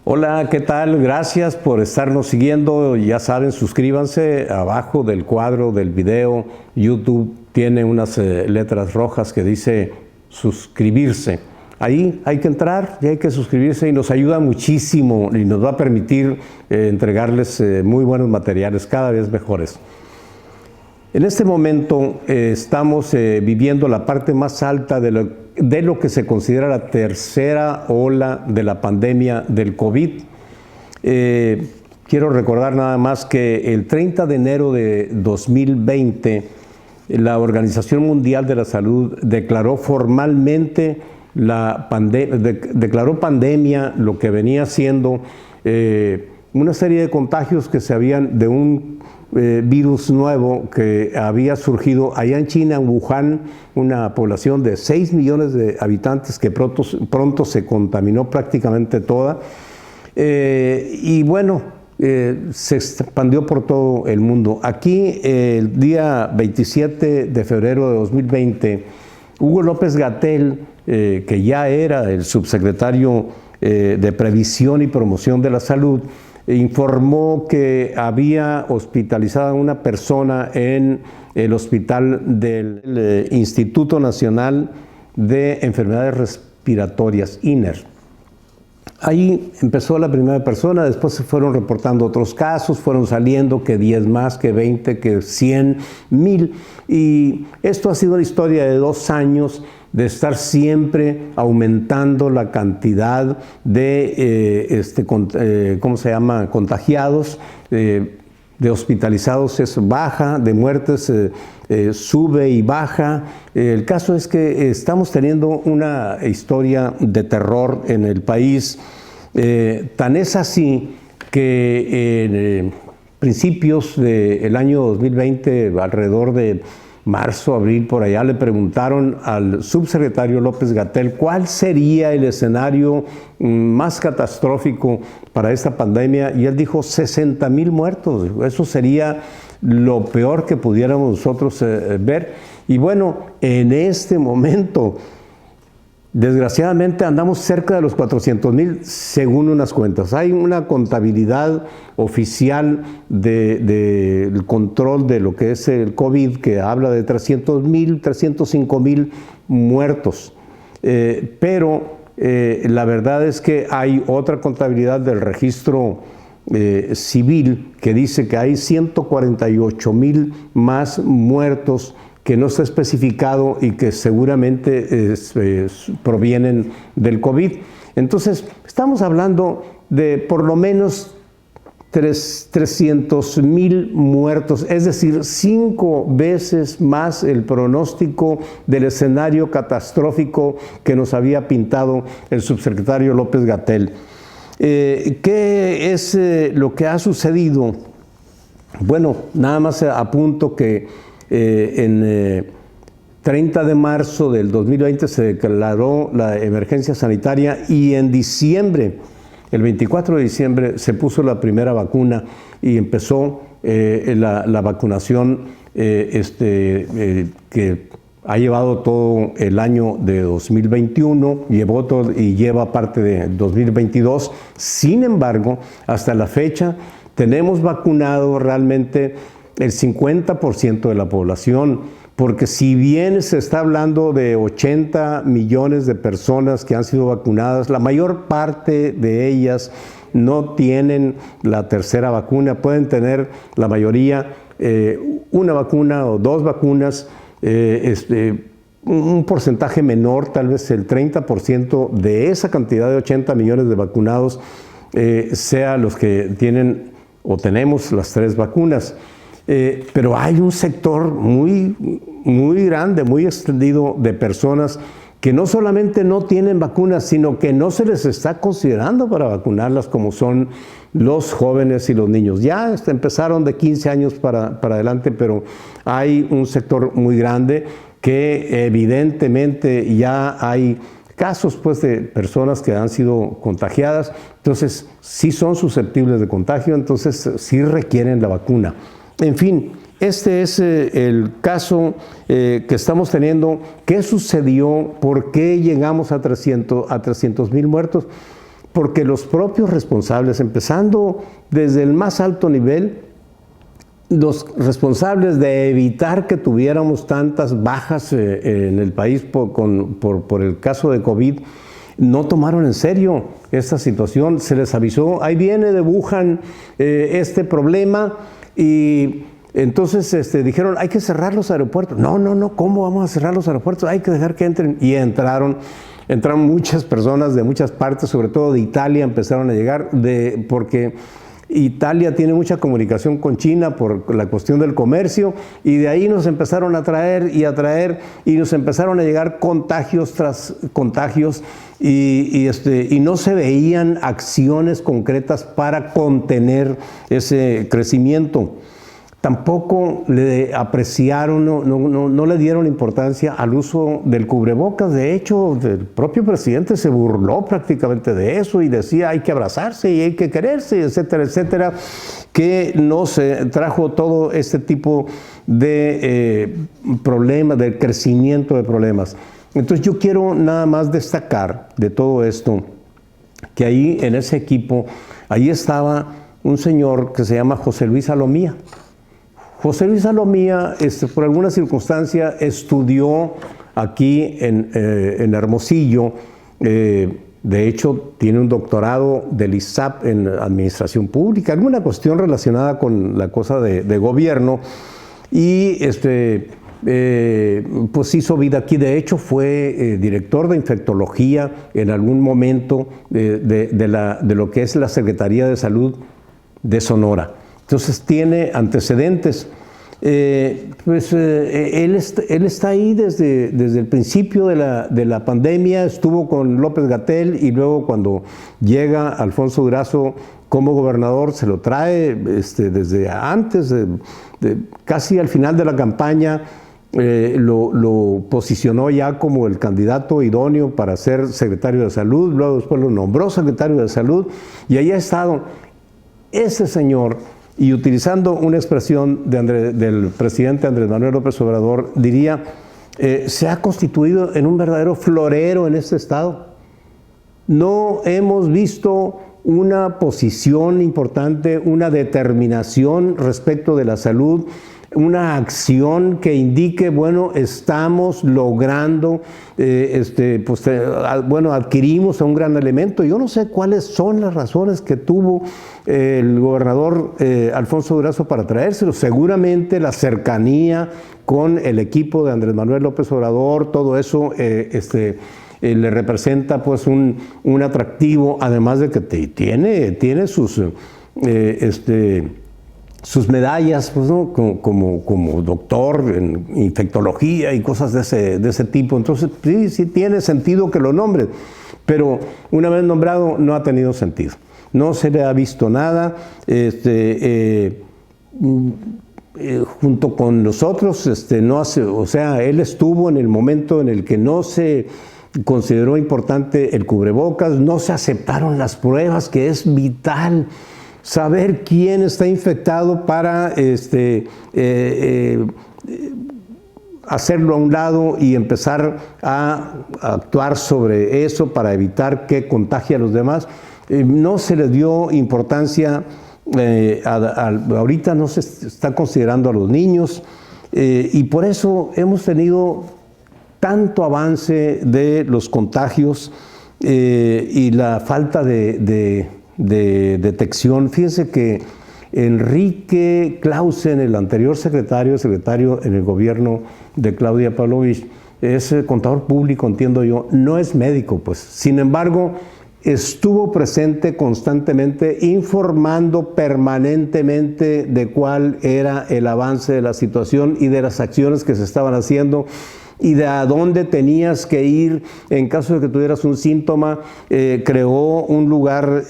Hola, ¿qué tal? Gracias por estarnos siguiendo. Ya saben, suscríbanse abajo del cuadro del video. YouTube tiene unas letras rojas que dice suscribirse. Ahí hay que entrar y hay que suscribirse y nos ayuda muchísimo y nos va a permitir entregarles muy buenos materiales, cada vez mejores. En este momento estamos viviendo la parte más alta de lo que se considera la tercera ola de la pandemia del COVID. Quiero recordar nada más que el 30 de enero de 2020, la Organización Mundial de la Salud declaró formalmente declaró pandemia lo que venía siendo una serie de contagios que se habían de un virus nuevo que había surgido allá en China, en Wuhan, una población de 6 millones de habitantes que pronto se contaminó prácticamente toda. Y bueno, se expandió por todo el mundo. Aquí, el día 27 de febrero de 2020, Hugo López-Gatell, que ya era el subsecretario de Previsión y Promoción de la Salud, informó que había hospitalizado a una persona en el hospital del Instituto Nacional de Enfermedades Respiratorias, INER. Ahí empezó la primera persona, después se fueron reportando otros casos, fueron saliendo que 10 más, que 20, que 100, 1000. Y esto ha sido una historia de 2 años de estar siempre aumentando la cantidad de contagiados, de hospitalizados es baja, de muertes sube y baja. El caso es que estamos teniendo una historia de terror en el país. Tan es así que en principios del año 2020, alrededor de marzo, abril, por allá, le preguntaron al subsecretario López-Gatell cuál sería el escenario más catastrófico para esta pandemia, y él dijo 60,000 muertos. Eso sería lo peor que pudiéramos nosotros ver. Y bueno, en este momento, desgraciadamente andamos cerca de los 400,000 según unas cuentas. Hay una contabilidad oficial del control de lo que es el COVID que habla de 300,000, 305,000 muertos. Pero la verdad es que hay otra contabilidad del registro civil que dice que hay 148,000 más muertos que no está especificado y que seguramente provienen del COVID. Entonces, estamos hablando de por lo menos 300,000 muertos, es decir, 5 veces más el pronóstico del escenario catastrófico que nos había pintado el subsecretario López-Gatell. ¿Qué es lo que ha sucedido? Bueno, nada más apunto que en 30 de marzo del 2020 se declaró la emergencia sanitaria y en diciembre, el 24 de diciembre, se puso la primera vacuna y empezó la vacunación que ha llevado todo el año de 2021, y lleva parte de 2022. Sin embargo, hasta la fecha tenemos vacunado realmente el 50% de la población, porque si bien se está hablando de 80 millones de personas que han sido vacunadas, la mayor parte de ellas no tienen la tercera vacuna, pueden tener la mayoría una vacuna o 2 vacunas, un porcentaje menor, tal vez el 30% de esa cantidad de 80 millones de vacunados sea los que tienen o tenemos las 3 vacunas. Pero hay un sector muy grande, muy extendido de personas que no solamente no tienen vacunas, sino que no se les está considerando para vacunarlas, como son los jóvenes y los niños. Ya empezaron de 15 años para adelante, pero hay un sector muy grande que evidentemente ya hay casos pues de personas que han sido contagiadas, entonces sí son susceptibles de contagio, entonces sí requieren la vacuna. En fin, este es el caso que estamos teniendo. ¿Qué sucedió? ¿Por qué llegamos a 300,000 muertos? porque los propios responsables, empezando desde el más alto nivel, los responsables de evitar que tuviéramos tantas bajas en el país por el caso de COVID, no tomaron en serio esta situación. Se les avisó, ahí viene de Wuhan este problema, y entonces dijeron, hay que cerrar los aeropuertos. No, ¿cómo vamos a cerrar los aeropuertos? Hay que dejar que entren. Y entraron muchas personas de muchas partes, sobre todo de Italia, empezaron a llegar, porque Italia tiene mucha comunicación con China por la cuestión del comercio, y de ahí nos empezaron a traer, y nos empezaron a llegar contagios tras contagios, y no se veían acciones concretas para contener ese crecimiento. Tampoco le apreciaron, no le dieron importancia al uso del cubrebocas. De hecho, el propio presidente se burló prácticamente de eso y decía hay que abrazarse y hay que quererse, etcétera, etcétera, que no se trajo todo este tipo de problemas, de crecimiento de problemas. Entonces yo quiero nada más destacar de todo esto que ahí en ese equipo, ahí estaba un señor que se llama José Luis Salomía. José Luis Salomía, por alguna circunstancia, estudió aquí en Hermosillo. De hecho, tiene un doctorado del ISAP en Administración Pública, alguna cuestión relacionada con la cosa de gobierno. Y pues hizo vida aquí. De hecho, fue director de infectología en algún momento de lo que es la Secretaría de Salud de Sonora. Entonces tiene antecedentes. Él está ahí desde el principio de la pandemia, estuvo con López-Gatell, y luego cuando llega Alfonso Durazo como gobernador se lo trae desde antes, casi al final de la campaña. Lo posicionó ya como el candidato idóneo para ser secretario de Salud, luego después lo nombró secretario de Salud, y ahí ha estado ese señor. Y utilizando una expresión del presidente Andrés Manuel López Obrador, diría, se ha constituido en un verdadero florero en este estado. No hemos visto una posición importante, una determinación respecto de la salud, una acción que indique, bueno, estamos logrando, adquirimos a un gran elemento. Yo no sé cuáles son las razones que tuvo el gobernador Alfonso Durazo para traérselo. Seguramente la cercanía con el equipo de Andrés Manuel López Obrador, todo eso le representa pues un atractivo, además de que tiene sus medallas, pues, ¿no? como doctor en infectología y cosas de ese tipo. Entonces, sí tiene sentido que lo nombre, pero una vez nombrado no ha tenido sentido. No se le ha visto nada. Junto con nosotros, él estuvo en el momento en el que no se consideró importante el cubrebocas, no se aceptaron las pruebas, que es vital saber quién está infectado para hacerlo a un lado y empezar a actuar sobre eso para evitar que contagie a los demás. No se les dio importancia, ahorita no se está considerando a los niños, y por eso hemos tenido tanto avance de los contagios y la falta de detección. Fíjense que Enrique Clausen, el anterior secretario en el gobierno de Claudia Pavlovich, es contador público, entiendo yo, no es médico, pues. Sin embargo, estuvo presente constantemente, informando permanentemente de cuál era el avance de la situación y de las acciones que se estaban haciendo, y de a dónde tenías que ir en caso de que tuvieras un síntoma. Creó un lugar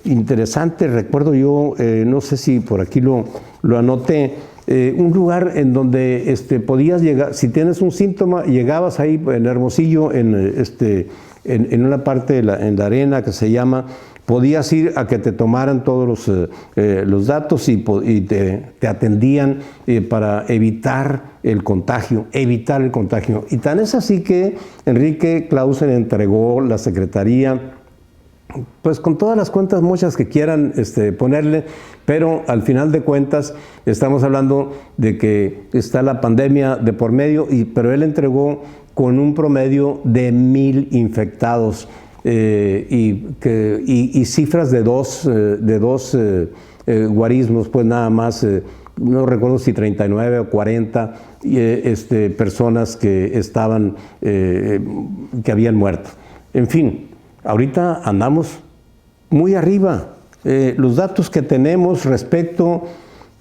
interesante, recuerdo yo, no sé si por aquí lo anoté, un lugar en donde podías llegar, si tienes un síntoma, llegabas ahí en Hermosillo, en una parte en la arena que se llama, podías ir a que te tomaran todos los datos y te atendían para evitar el contagio. Y tan es así que Enrique Clausen entregó la Secretaría Pues con todas las cuentas muchas que quieran ponerle, pero al final de cuentas estamos hablando de que está la pandemia de por medio, pero él entregó con un promedio de 1,000 infectados y cifras de dos guarismos, pues nada más, no recuerdo si 39 o 40 personas que estaban, que habían muerto. En fin. Ahorita andamos muy arriba. Los datos que tenemos respecto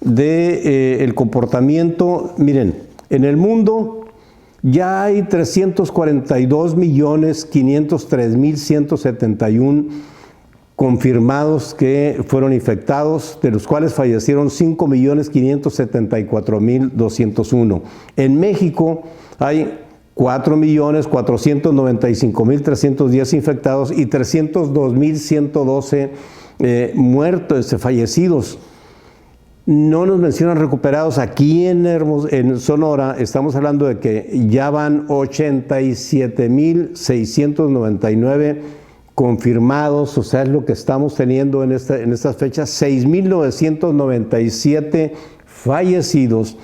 del comportamiento, miren, en el mundo ya hay 342.503.171 confirmados que fueron infectados, de los cuales fallecieron 5.574.201. En México hay 4.495.310 infectados y 302.112 muertos, fallecidos. No nos mencionan recuperados. Aquí en Sonora estamos hablando de que ya van 87.699 confirmados, o sea, es lo que estamos teniendo en estas fechas, 6.997 fallecidos.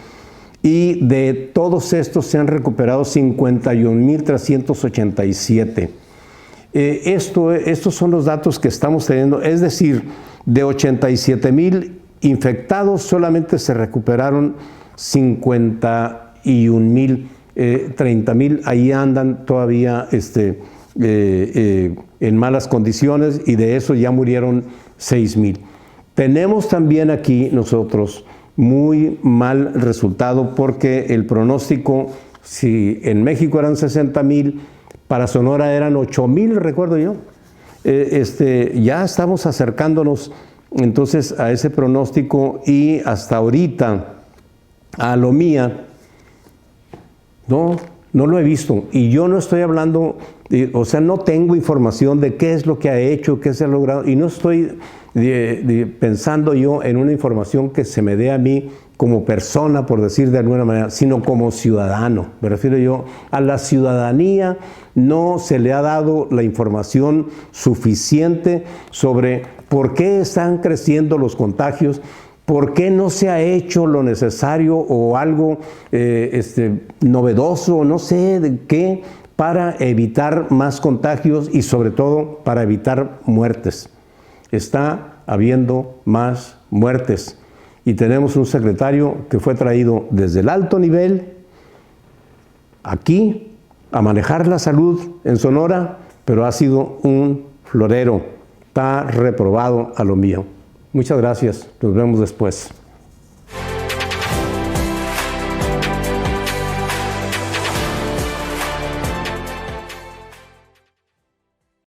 Y de todos estos se han recuperado 51.387. Estos son los datos que estamos teniendo, es decir, de 87,000 infectados solamente se recuperaron 51,000, 30,000 ahí andan todavía en malas condiciones y de eso ya murieron 6,000. Tenemos también aquí nosotros muy mal resultado porque el pronóstico, si en México eran 60,000, para Sonora eran 8,000, recuerdo yo. Ya estamos acercándonos entonces a ese pronóstico y hasta ahorita a lo mía no lo he visto y yo no estoy hablando, o sea, no tengo información de qué es lo que ha hecho, qué se ha logrado y no estoy pensando yo en una información que se me dé a mí como persona, por decir de alguna manera, sino como ciudadano. Me refiero yo a la ciudadanía, no se le ha dado la información suficiente sobre por qué están creciendo los contagios, por qué no se ha hecho lo necesario o algo novedoso, no sé de qué, para evitar más contagios y sobre todo para evitar muertes. Está habiendo más muertes y tenemos un secretario que fue traído desde el alto nivel aquí a manejar la salud en Sonora, pero ha sido un florero, está reprobado a lo mío. Muchas gracias, nos vemos después.